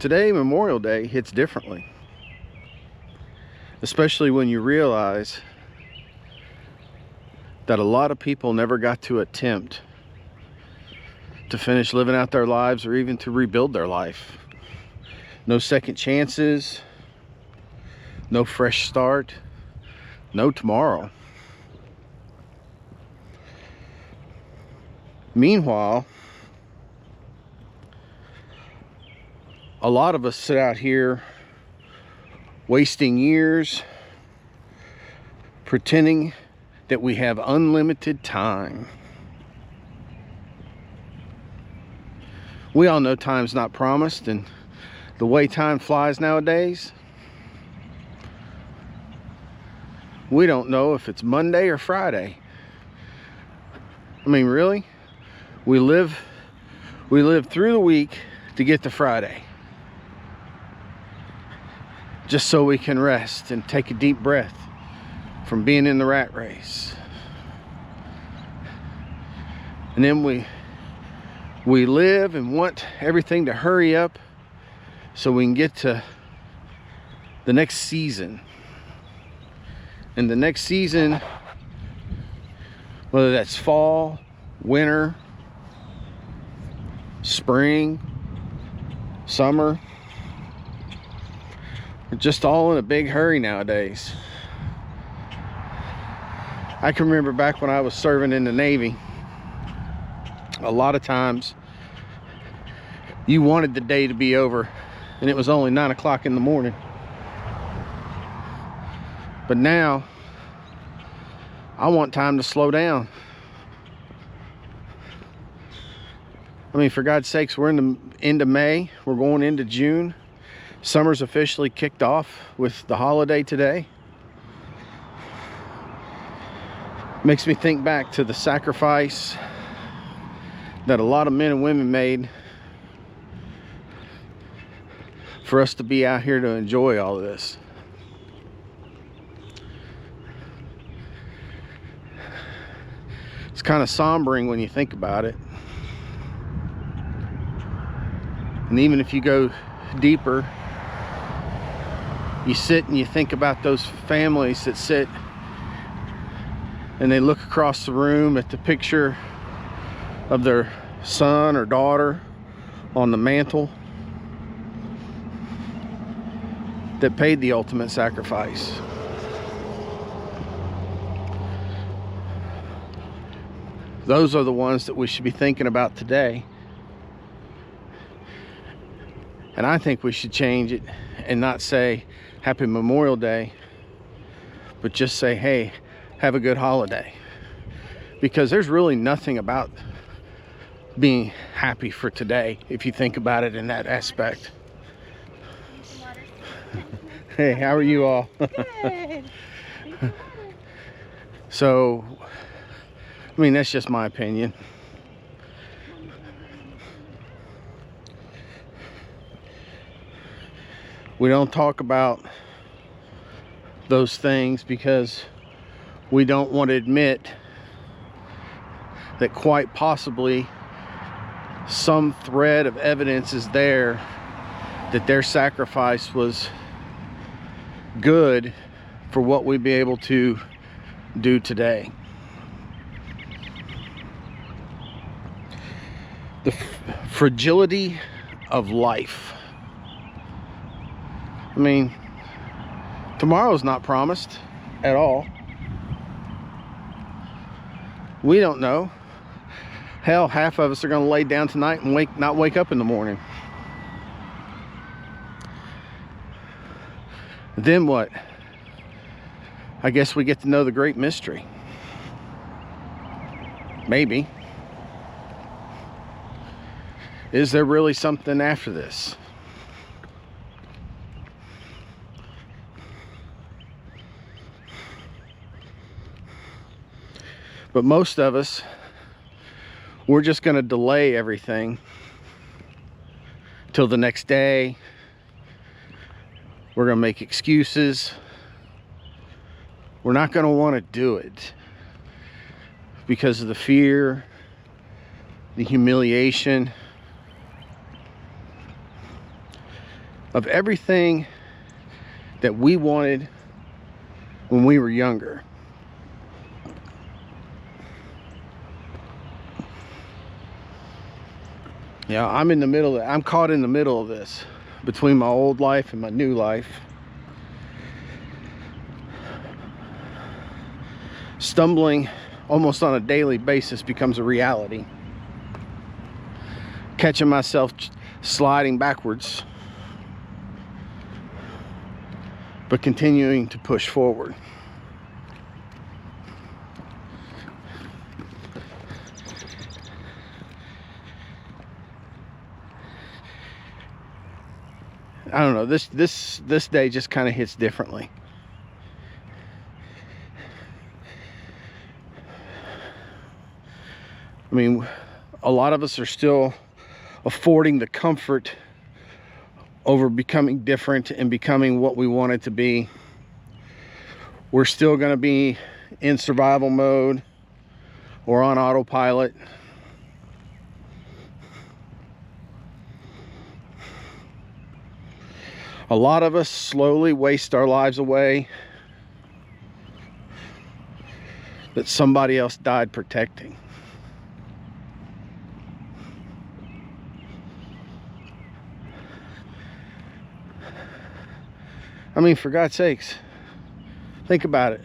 today, Memorial Day, hits differently. Especially when you realize that a lot of people never got to attempt to finish living out their lives or even to rebuild their life. No second chances, no fresh start, no tomorrow. Meanwhile, a lot of us sit out here wasting years pretending that we have unlimited time. We all know time's not promised, and the way time flies nowadays, we don't know if it's Monday or Friday. I mean, really? We live through the week to get to Friday, just so we can rest and take a deep breath from being in the rat race. And then we live and want everything to hurry up so we can get to the next season. And the next season, whether that's fall, winter, spring, summer, we're just all in a big hurry nowadays. I can remember back when I was serving in the Navy, a lot of times you wanted the day to be over and it was only 9 o'clock in the morning. But now I want time to slow down. I mean, for God's sakes, we're in the end of May, we're going into June. Summer's officially kicked off with the holiday today. Makes me think back to the sacrifice that a lot of men and women made for us to be out here to enjoy all of this. It's kind of sombering when you think about it. And even if you go deeper, you sit and you think about those families that sit and they look across the room at the picture of their son or daughter on the mantle that paid the ultimate sacrifice. Those are the ones that we should be thinking about today. And I think we should change it and not say Happy Memorial Day, but just say, hey, have a good holiday. Because there's really nothing about being happy for today if you think about it in that aspect. Hey, how are you all? Good. So, I mean, that's just my opinion. We don't talk about those things because we don't want to admit that quite possibly some thread of evidence is there that their sacrifice was good for what we'd be able to do today. The fragility of life. I mean, tomorrow's not promised at all. We don't know. Hell, half of us are going to lay down tonight and not wake up in the morning. Then what? I guess we get to know the great mystery. Maybe. Is there really something after this? But most of us, we're just going to delay everything till the next day. We're going to make excuses. We're not going to want to do it because of the fear, the humiliation. of everything that we wanted when we were younger. Yeah, I'm caught in the middle of this, between my old life and my new life. Stumbling almost on a daily basis becomes a reality. Catching myself sliding backwards, but continuing to push forward. I don't know, this day just kind of hits differently. I mean, a lot of us are still affording the comfort over becoming different and becoming what we want it to be. We're still going to be in survival mode or on autopilot. A lot of us slowly waste our lives away that somebody else died protecting. I mean, for God's sakes, think about it.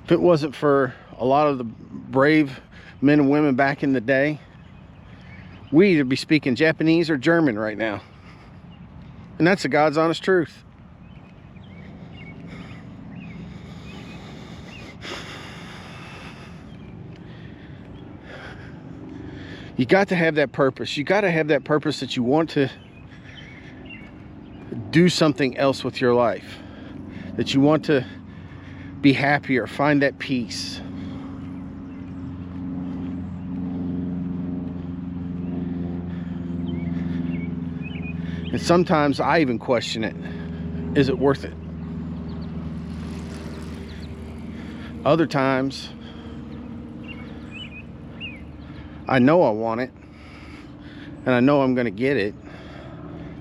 If it wasn't for a lot of the brave men and women back in the day, we'd either be speaking Japanese or German right now. And that's the God's honest truth. You got to have that purpose. You got to have that purpose that you want to do something else with your life, that you want to be happier, find that peace. And sometimes I even question it. Is it worth it? Other times I know I want it, and I know I'm going to get it,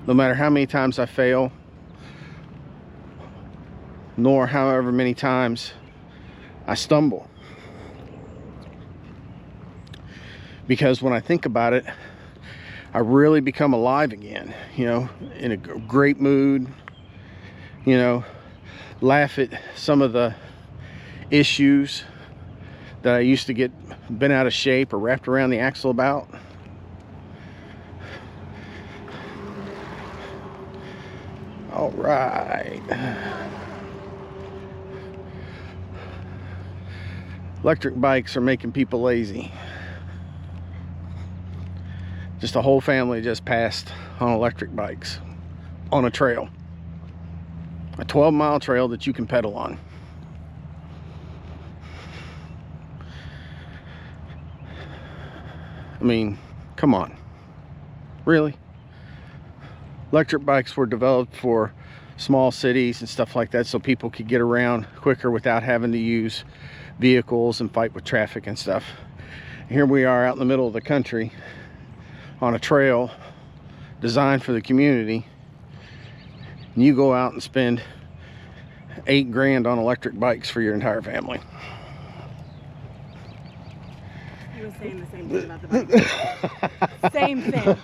no matter how many times I fail, nor however many times I stumble. Because when I think about it, I really become alive again, you know, in a great mood, you know, laugh at some of the issues that I used to get bent out of shape or wrapped around the axle about. All right. Electric bikes are making people lazy. Just a whole family just passed on electric bikes on a trail. A 12-mile trail that you can pedal on. I mean, come on. Really? Electric bikes were developed for small cities and stuff like that, so people could get around quicker without having to use vehicles and fight with traffic and stuff. Here we are out in the middle of the country on a trail designed for the community, and you go out and spend $8 grand on electric bikes for your entire family. You were saying the same thing about the bike. Same thing.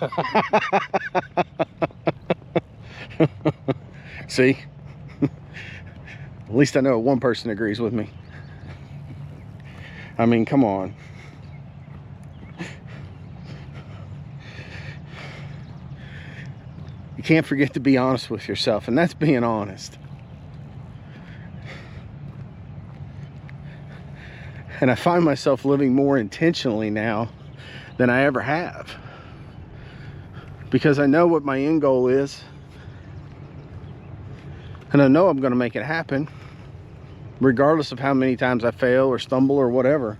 See? At least I know one person agrees with me. I mean, come on. You can't forget to be honest with yourself, and that's being honest. And I find myself living more intentionally now than I ever have, because I know what my end goal is, and I know I'm going to make it happen regardless of how many times I fail or stumble or whatever.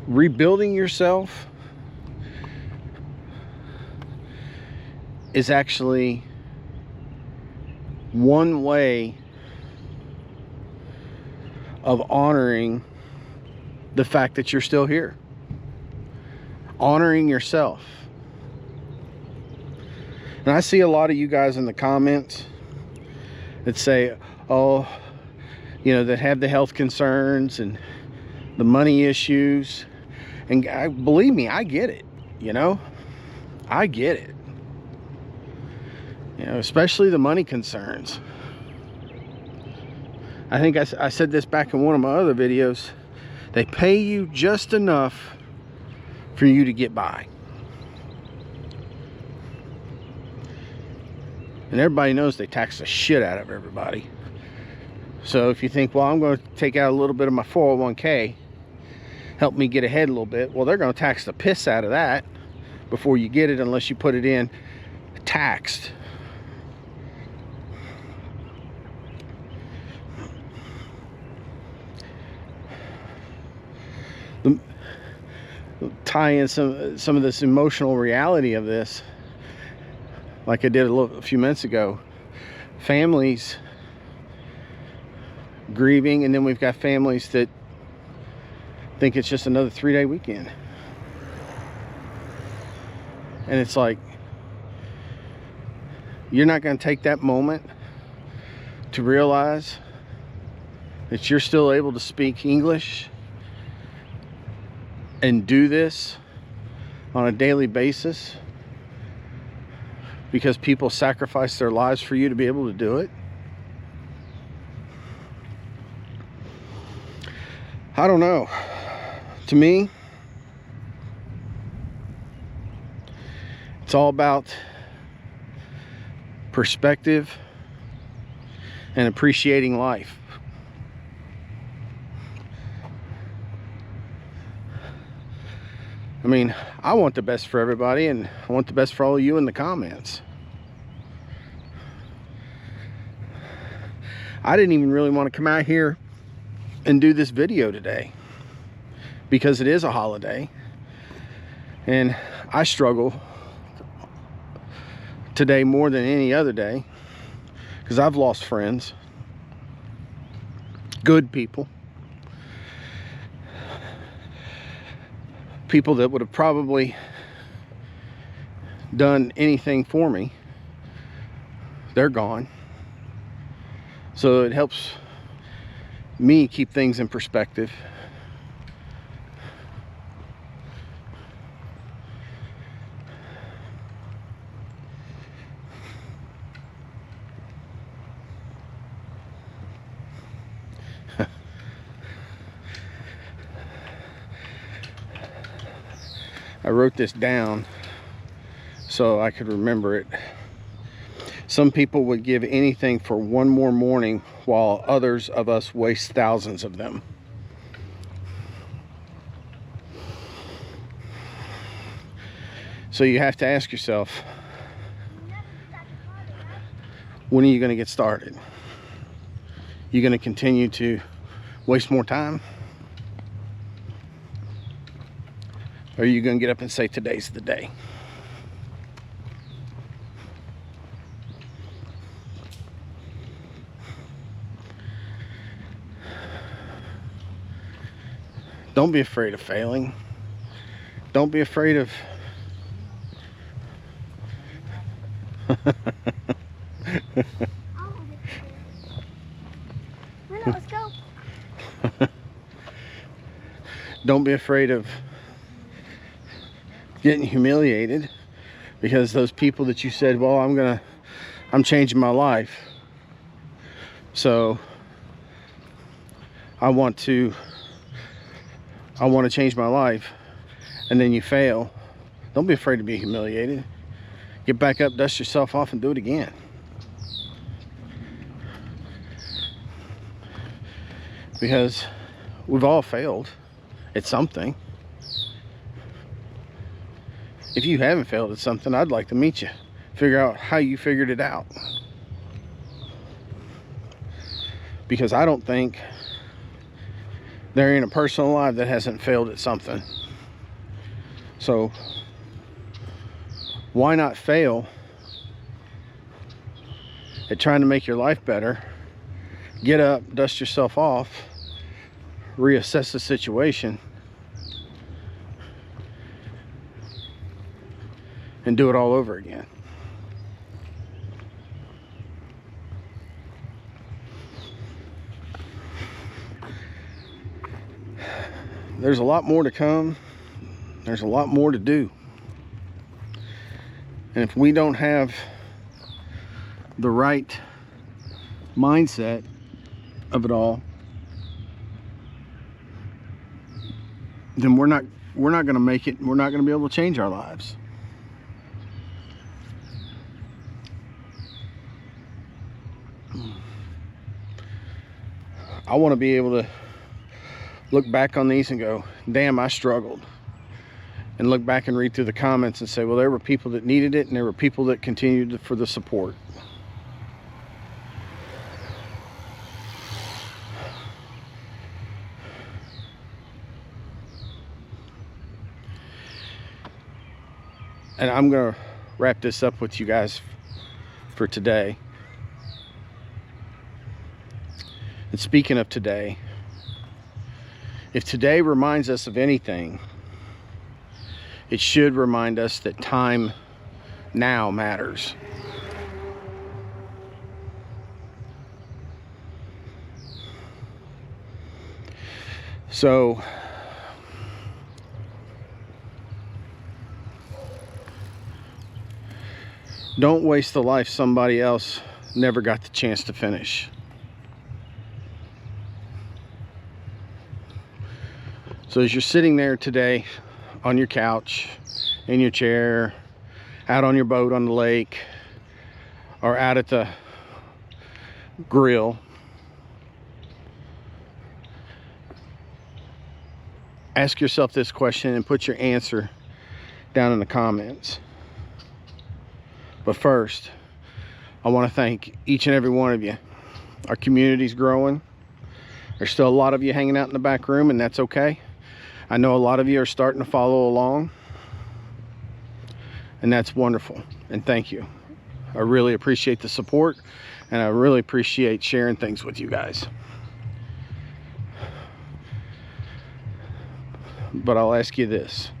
Rebuilding yourself is actually one way of honoring the fact that you're still here. Honoring yourself. And I see a lot of you guys in the comments that say, oh, you know, that have the health concerns and the money issues. And believe me, I get it, you know? I get it. You know, especially the money concerns. I think I said this back in one of my other videos. They pay you just enough for you to get by. And everybody knows they tax the shit out of everybody. So if you think, well, I'm going to take out a little bit of my 401k, help me get ahead a little bit, well, they're going to tax the piss out of that before you get it, unless you put it in taxed. Tie in some of this emotional reality of this, like I did a few minutes ago. Families grieving, and then we've got families that think it's just another 3-day weekend. And it's like, you're not going to take that moment to realize that you're still able to speak English and do this on a daily basis because people sacrifice their lives for you to be able to do it. I don't know. To me, it's all about perspective and appreciating life. I mean, I want the best for everybody, and I want the best for all of you in the comments. I didn't even really want to come out here and do this video today because it is a holiday, and I struggle today more than any other day because I've lost friends, good people, people that would have probably done anything for me. They're gone. So it helps me keep things in perspective. I wrote this down so I could remember it. Some people would give anything for one more morning, while others of us waste thousands of them. So you have to ask yourself, when are you going to get started? You going to continue to waste more time? Or are you going to get up and say, today's the day? Don't be afraid of failing. Don't be afraid of... Let's go. Don't be afraid of getting humiliated because those people that you said, well, I'm changing my life, so I want to change my life, and then you fail. Don't be afraid to be humiliated. Get back up, dust yourself off, and do it again. Because we've all failed at something. If you haven't failed at something, I'd like to meet you. Figure out how you figured it out. Because I don't think there ain't a person alive that hasn't failed at something. So why not fail at trying to make your life better? Get up, dust yourself off, reassess the situation and do it all over again. There's a lot more to come. There's a lot more to do. And if we don't have the right mindset of it all, then we're not going to make it. We're not going to be able to change our lives. I want to be able to look back on these and go, damn, I struggled. And look back and read through the comments and say, well, there were people that needed it and there were people that continued for the support. And I'm going to wrap this up with you guys for today. And speaking of today, if today reminds us of anything, it should remind us that time now matters. So don't waste the life somebody else never got the chance to finish. So as you're sitting there today on your couch, in your chair, out on your boat on the lake, or out at the grill, ask yourself this question and put your answer down in the comments. But first, I want to thank each and every one of you. Our community's growing. There's still a lot of you hanging out in the back room, and that's okay. I know a lot of you are starting to follow along, and that's wonderful, and thank you. I really appreciate the support, and I really appreciate sharing things with you guys. But I'll ask you this.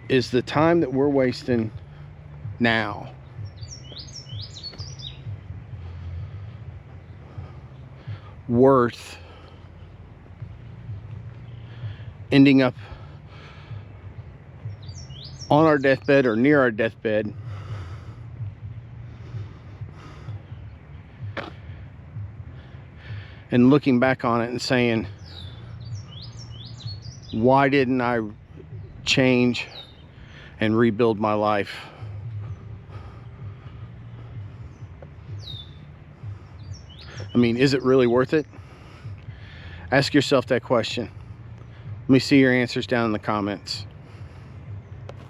Is the time that we're wasting now worth ending up on our deathbed or near our deathbed and looking back on it and saying, why didn't I change and rebuild my life? I mean, is it really worth it? Ask yourself that question. Let me see your answers down in the comments.